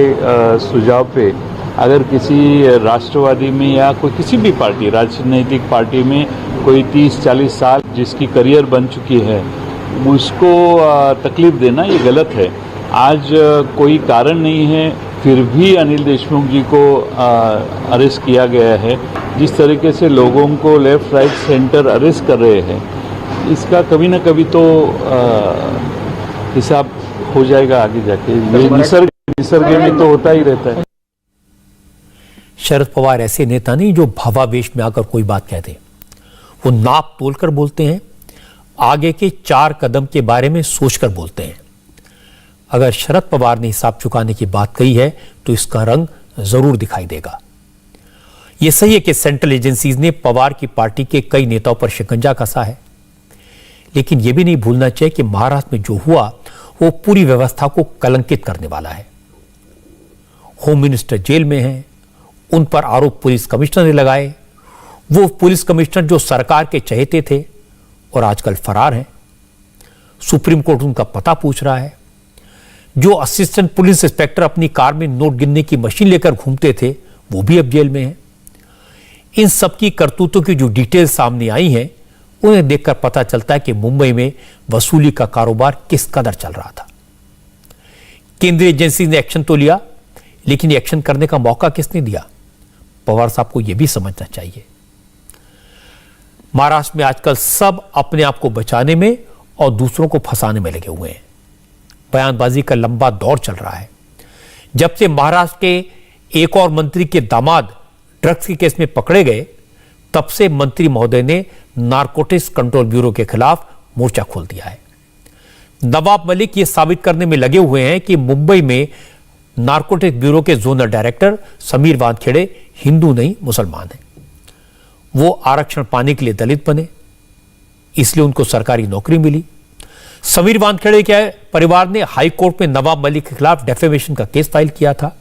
सुझाव पे अगर किसी राष्ट्रवादी में या कोई किसी भी पार्टी, राजनीतिक पार्टी में कोई 30-40 साल जिसकी करियर बन चुकी है, उसको तकलीफ देना ये गलत है। आज कोई कारण नहीं है फिर भी अनिल देशमुख जी को अरेस्ट किया गया है। जिस तरीके से लोगों को लेफ्ट राइट सेंटर अरेस्ट कर रहे हैं, इसका कभी ना कभी तो हिसाब हो जाएगा आगे जाके। ये निसर्ग में तो होता ही रहता है। शरद पवार ऐसे नेता नहीं जो भावावेश में आकर कोई बात कहते, वो नाप तोलकर बोलते हैं, आगे के 4 कदम के बारे में सोचकर बोलते हैं। अगर शरद पवार ने हिसाब चुकाने की बात कही है तो इसका रंग जरूर दिखाई देगा। यह सही है कि सेंट्रल एजेंसीज ने पवार की पार्टी के कई नेताओं पर शिकंजा कसा है, लेकिन यह भी नहीं भूलना चाहिए कि महाराष्ट्र में जो हुआ वो पूरी व्यवस्था को कलंकित करने वाला है। होम मिनिस्टर जेल में हैं, उन पर आरोप पुलिस कमिश्नर ने लगाए, वो पुलिस कमिश्नर जो सरकार के चहेते थे और आजकल फरार हैं। सुप्रीम कोर्ट उनका पता पूछ रहा है। जो असिस्टेंट पुलिस इंस्पेक्टर अपनी कार में नोट गिनने की मशीन लेकर घूमते थे वो भी अब जेल में हैं। इन सबकी करतूतों की जो डिटेल्स सामने आई हैं उन्हें देखकर पता चलता है कि मुंबई में वसूली का कारोबार किस कदर चल रहा था। केंद्रीय एजेंसी ने एक्शन तो लिया, लेकिन एक्शन करने का मौका किसने दिया? पवार साहब को यह भी समझना चाहिए। महाराष्ट्र में आजकल सब अपने आप को बचाने में और दूसरों को फंसाने में लगे हुए हैं। बयानबाजी का लंबा दौर चल रहा है। जब से महाराष्ट्र के एक और मंत्री के दामाद ड्रग्स के केस में पकड़े गए, तब से मंत्री महोदय ने नारकोटिक्स कंट्रोल ब्यूरो के खिलाफ मोर्चा खोल दिया है। नवाब मलिक ये साबित करने में लगे हुए हैं कि मुंबई में नारकोटिक्स ब्यूरो के जोनल डायरेक्टर समीर वानखेड़े हिंदू नहीं मुसलमान हैं। वो आरक्षण पाने के लिए दलित बने, इसलिए उनको सरकारी नौकरी मिली। समीर वानखेड़े के परिवार ने हाई कोर्ट में नवाब मलिक के खिलाफ डेफेमेशन का केस फाइल किया था।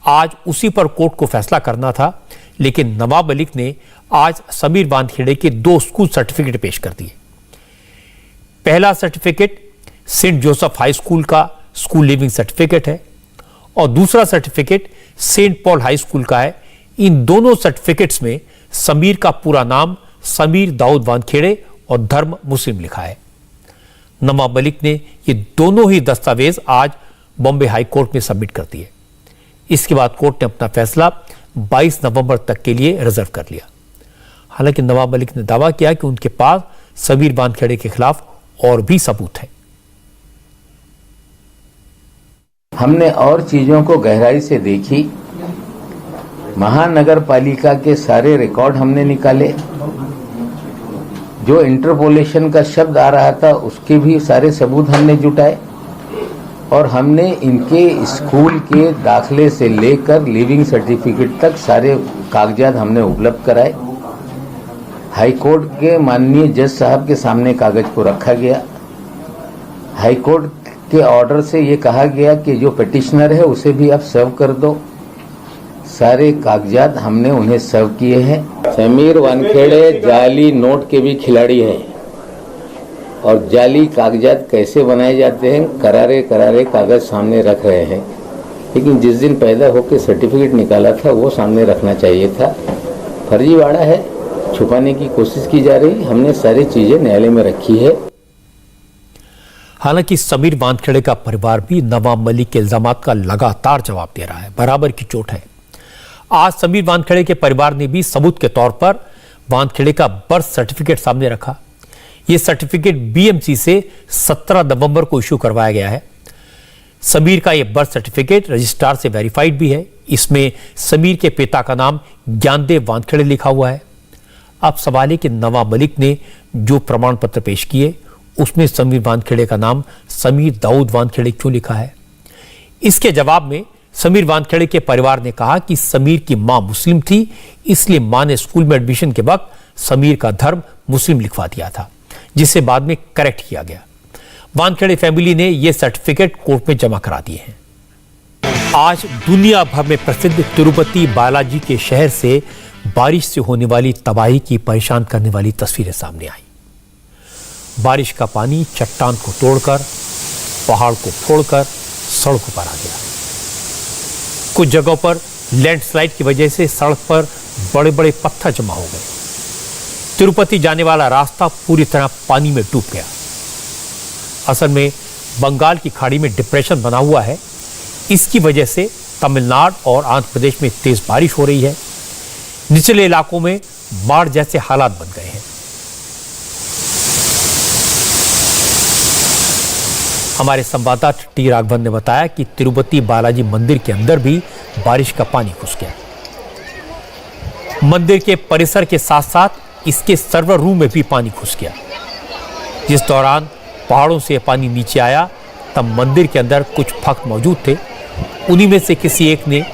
आज उसी पर कोर्ट को फैसला करना था, लेकिन नवाब मलिक ने आज समीर वानखेड़े के 2 स्कूल सर्टिफिकेट पेश कर दिए। पहला certificate saint Joseph high school का स्कूल लिविंग सर्टिफिकेट है और दूसरा certificate saint Paul high school का है। इन दोनों सर्टिफिकेट्स में समीर का पूरा नाम समीर दाऊद वानखेड़े और धर्म मुस्लिम लिखा है। नवाब मलिक ने ये दोनों ही दस्तावेज आज बॉम्बे हाई कोर्ट में सबमिट कर दिए। इसके बाद कोर्ट ने अपना फैसला 22 नवंबर तक के लिए रिजर्व कर लिया। हालांकि नवाब मलिक ने दावा किया कि उनके पास समीर वानखेड़े के खिलाफ और भी सबूत है। हमने और चीजों को गहराई से देखी। महानगर पालिका के सारे रिकॉर्ड हमने निकाले। जो इंटरपोलेशन का शब्द आ रहा था उसके भी सारे सबूत हमने जुटाए और हमने इनके स्कूल के दाखिले से लेकर लिविंग सर्टिफिकेट तक सारे कागजात हमने उपलब्ध कराए। हाई कोर्ट के माननीय जज साहब के सामने कागज को रखा गया। हाई कोर्ट के ऑर्डर से ये कहा गया कि जो पिटिशनर है उसे भी आप सर्व कर दो। सारे कागजात हमने उन्हें सर्व किए हैं। समीर वानखेड़े जाली नोट के भी खिलाड़ी हैं और जाली कागजात कैसे बनाए जाते हैं करारे करारे कागज सामने रख रहे हैं। लेकिन जिस दिन पैदा होकर सर्टिफिकेट निकाला था वो सामने रखना चाहिए था। फर्जीवाड़ा है, छुपाने की कोशिश की जा रही। हमने सारी चीजें न्यायालय में रखी है। हालांकि समीर वानखेड़े का परिवार भी नवाब मलिक के इल्जामात का लगातार जवाब दे रहा है। बराबर की चोट है। आज समीर वानखेड़े के परिवार ने भी सबूत के तौर पर वानखेड़े का बर्थ सर्टिफिकेट सामने रखा। यह सर्टिफिकेट बीएमसी से 17 नवंबर को इश्यू करवाया गया है। समीर का यह बर्थ सर्टिफिकेट रजिस्ट्रार से वेरीफाइड भी है। इसमें समीर के पिता का नाम ज्ञानदेव वानखेड़े लिखा हुआ है। अब सवाल है कि नवाब मलिक ने जो प्रमाण पत्र पेश किए उसमें समीर वानखेड़े का नाम समीर दाऊद वानखेड़े क्यों लिखा है? इसके जवाब में समीर वानखेड़े के परिवार ने कहा कि समीर की मां मुस्लिम थी, इसलिए मां ने स्कूल में एडमिशन के वक्त समीर का धर्म मुस्लिम लिखवा दिया था, जिसे बाद में करेक्ट किया गया। वानखेड़े फैमिली ने यह सर्टिफिकेट कोर्ट में जमा करा दिए हैं। आज दुनिया भर में प्रसिद्ध तिरुपति बालाजी के शहर से बारिश से होने वाली तबाही की परेशान करने वाली तस्वीरें सामने आई। बारिश का पानी चट्टान को तोड़कर, पहाड़ को फोड़कर सड़कों पर आ गया। कुछ जगहों पर लैंडस्लाइड की वजह से सड़क पर बड़े बड़े पत्थर जमा हो गए। तिरुपति जाने वाला रास्ता पूरी तरह पानी में डूब गया। असल में बंगाल की खाड़ी में डिप्रेशन बना हुआ है। इसकी वजह से तमिलनाडु और आंध्र प्रदेश में तेज बारिश हो रही है। निचले इलाकों में बाढ़ जैसे हालात बन गए हैं। हमारे संवाददाता टी राघवन ने बताया कि तिरुपति बालाजी मंदिर के अंदर भी बारिश का पानी घुस गया। मंदिर के परिसर के साथ साथ इसके सर्वर रूम में भी पानी घुस गया। जिस दौरान पहाड़ों से पानी नीचे आया तब मंदिर के अंदर कुछ भक्त मौजूद थे। उन्हीं में से किसी एक ने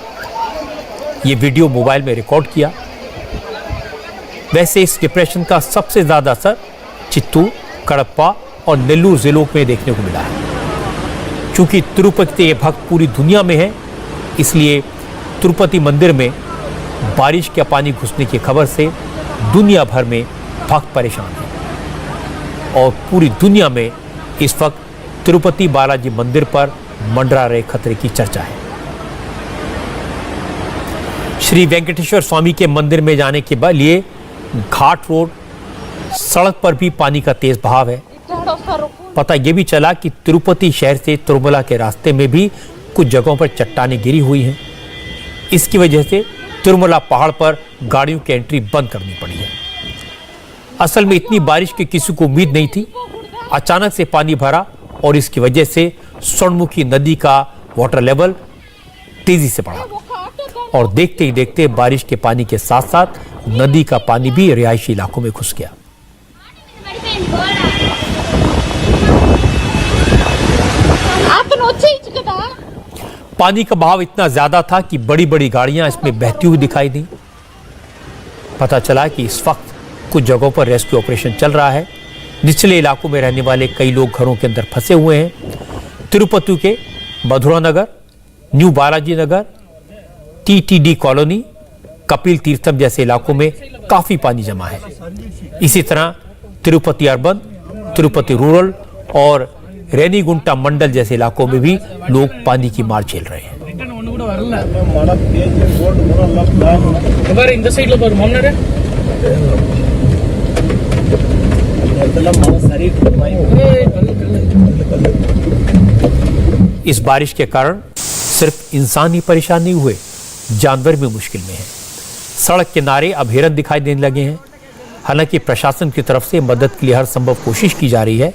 यह वीडियो मोबाइल में रिकॉर्ड किया। वैसे इस डिप्रेशन का सबसे ज्यादा असर चित्तूर, कड़प्पा और नेल्लूर जिलों में देखने को मिला है। क्योंकि तिरुपति के भक्त पूरी दुनिया में हैं, इसलिए तिरुपति मंदिर में बारिश का पानी घुसने की खबर से दुनिया भर में भक्त परेशान हैं और पूरी दुनिया में इस वक्त तिरुपति बालाजी मंदिर पर मंडरा रहे खतरे की चर्चा है। श्री वेंकटेश्वर स्वामी के मंदिर में जाने के लिए घाट रोड सड़क पर भी पानी का तेज बहाव है। पता यह भी चला कि तिरुपति शहर से तिरुमला के रास्ते में भी कुछ जगहों पर चट्टानें गिरी हुई हैं। इसकी वजह से तिरुमला पहाड़ पर गाड़ियों की एंट्री बंद करनी पड़ी है। असल में इतनी बारिश की किसी को उम्मीद नहीं थी। अचानक से पानी भरा और इसकी वजह से स्वर्णमुखी नदी का वाटर लेवल तेजी से बढ़ा और देखते ही देखते बारिश के पानी के साथ साथ नदी का पानी भी रिहायशी इलाकों में घुस गया। पानी का बहाव इतना ज्यादा था कि बड़ी बड़ी गाड़ियां इसमें बहती हुई दिखाई दी। पता चला कि इस वक्त कुछ जगहों पर रेस्क्यू ऑपरेशन चल रहा है। निचले इलाकों में रहने वाले कई लोग घरों के अंदर फंसे हुए हैं। तिरुपति के मधुरा नगर, new Balaji Nagar, TTD colony, Kapil Theertham जैसे इलाकों में काफी पानी जमा है। इसी तरह तिरुपति अर्बन, तिरुपति रूरल और रेनीगुंटा मंडल जैसे इलाकों में भी लोग पानी की मार झेल रहे हैं। इस बारिश के कारण सिर्फ इंसान ही परेशान नहीं हुए, जानवर भी मुश्किल में हैं। सड़क किनारे अब हिरन दिखाई देने लगे हैं। हालांकि प्रशासन की तरफ से मदद के लिए हर संभव कोशिश की जा रही है।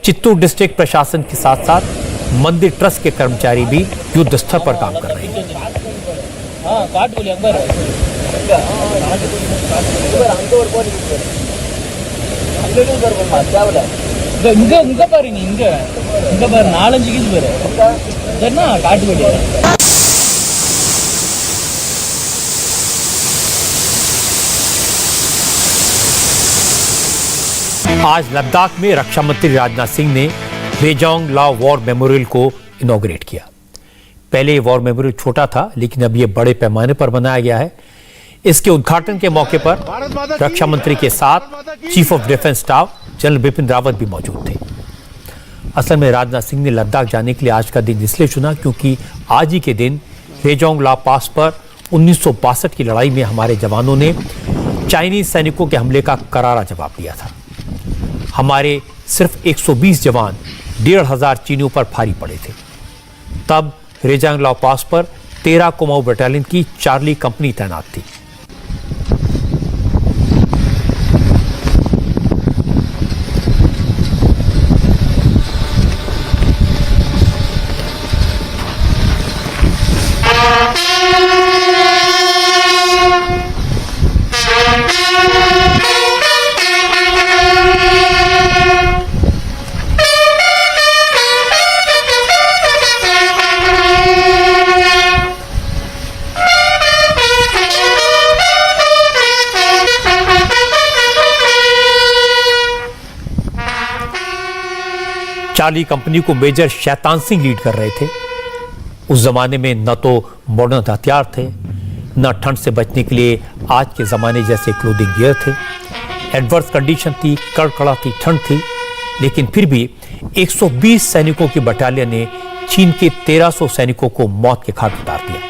चित्तूर डिस्ट्रिक्ट प्रशासन के साथ साथ मंदिर ट्रस्ट के कर्मचारी भी युद्ध स्तर पर काम कर रहे हैं। आज लद्दाख में रक्षा मंत्री राजनाथ सिंह ने रेजोंग ला वॉर मेमोरियल को इनॉग्रेट किया। पहले ये वॉर मेमोरियल छोटा था, लेकिन अब ये बड़े पैमाने पर बनाया गया है। इसके उद्घाटन के मौके पर रक्षा मंत्री के साथ chief of defence staff general Bipin Rawat भी मौजूद थे। असल में राजनाथ सिंह ने लद्दाख जाने के लिए आज का दिन इसलिए चुना क्योंकि आज ही के दिन रेजोंग ला पास पर 1962 की लड़ाई में हमारे जवानों ने चाइनीज सैनिकों के हमले का करारा जवाब दिया था। हमारे सिर्फ 120 जवान 1500 चीनियों पर भारी पड़े थे। तब रेजोंग ला पास पर 13 कुमाऊं बटालियन की चार्ली कंपनी तैनात थी। चार्ली कंपनी को मेजर शैतान सिंह लीड कर रहे थे। उस जमाने में न तो मॉडर्न हथियार थे, न ठंड से बचने के लिए आज के जमाने जैसे क्लोथिंग गियर थे। एडवर्स कंडीशन थी, कड़कड़ाती ठंड थी, लेकिन फिर भी 120 सैनिकों की बटालियन ने चीन के 1300 सैनिकों को मौत के घाट उतार दिया।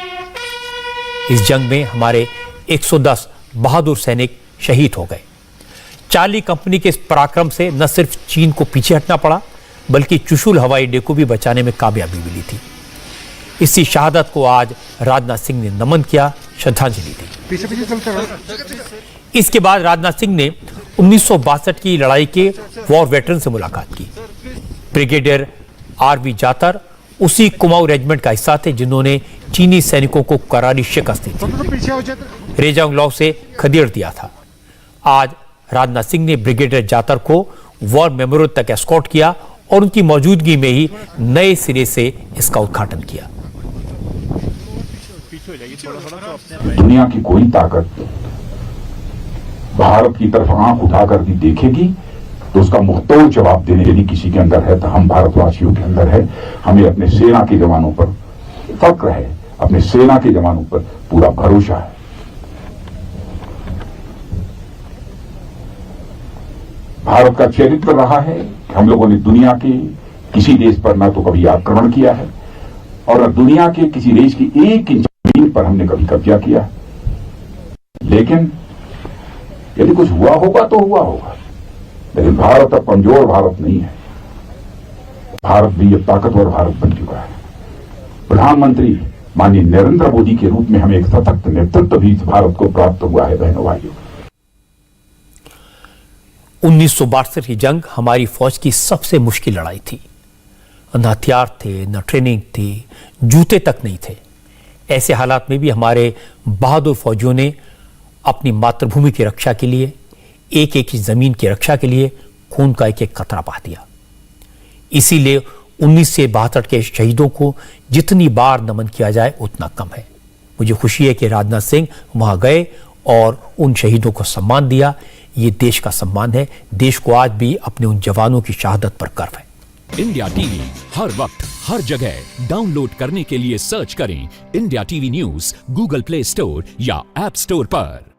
इस जंग में हमारे 110 बहादुर सैनिक शहीद हो गए। चार्ली कंपनी के इस पराक्रम से न सिर्फ चीन को पीछे हटना पड़ा, बल्कि चुशुल हवाई अड्डे को भी बचाने में कामयाबी मिली थी। इसी शहादत को आज राजनाथ सिंह ने नमन किया, श्रद्धांजलि दी। इसके बाद राजनाथ सिंह ने 1962 की लड़ाई के वॉर वेटरन से मुलाकात की। ब्रिगेडियर आरवी जातर उसी कुमाऊं रेजिमेंट का हिस्सा थे जिन्होंने चीनी सैनिकों को करारी शिकस्त दी थी। रेजोंग ला से खदेड़ दिया था। आज राजनाथ सिंह ने ब्रिगेडियर जातर को वॉर मेमोरियल तक एस्कॉर्ट किया और उनकी मौजूदगी में ही नए सिरे से इसका उद्घाटन किया। दुनिया की कोई ताकत भारत की तरफ आंख उठाकर भी देखेगी तो उसका मुंहतोड़ जवाब देने यदि किसी के अंदर है तो हम भारतवासियों के अंदर है। हमें अपने सेना के जवानों पर फक्र है, अपने सेना के जवानों पर पूरा भरोसा है। भारत का चरित्र रहा है कि हम लोगों ने दुनिया के किसी देश पर ना तो कभी आक्रमण किया है और न दुनिया के किसी देश की 1 इंच जमीन पर हमने कभी कब्जा किया है। लेकिन यदि कुछ हुआ होगा तो हुआ होगा, लेकिन भारत अब कमजोर भारत नहीं है। भारत भी अब ताकतवर भारत बन चुका है। प्रधानमंत्री माननीय नरेंद्र मोदी के रूप में हमें एक सशक्त नेतृत्व भी इस भारत को प्राप्त हुआ है। बहनों भाइयों, 1962 की जंग हमारी फौज की सबसे मुश्किल लड़ाई थी। न हथियार थे, न ट्रेनिंग थी, जूते तक नहीं थे। ऐसे हालात में भी हमारे बहादुर फौजियों ने अपनी मातृभूमि की रक्षा के लिए, एक एक जमीन की रक्षा के लिए खून का एक एक कतरा बहा दिया। इसीलिए 1972 के शहीदों को जितनी बार नमन किया जाए उतना कम है। मुझे खुशी है कि राजनाथ सिंह वहां गए और उन शहीदों को सम्मान दिया। ये देश का सम्मान है। देश को आज भी अपने उन जवानों की शहादत पर गर्व है। इंडिया टीवी हर वक्त हर जगह डाउनलोड करने के लिए सर्च करें India TV news Google play store या ऐप स्टोर पर।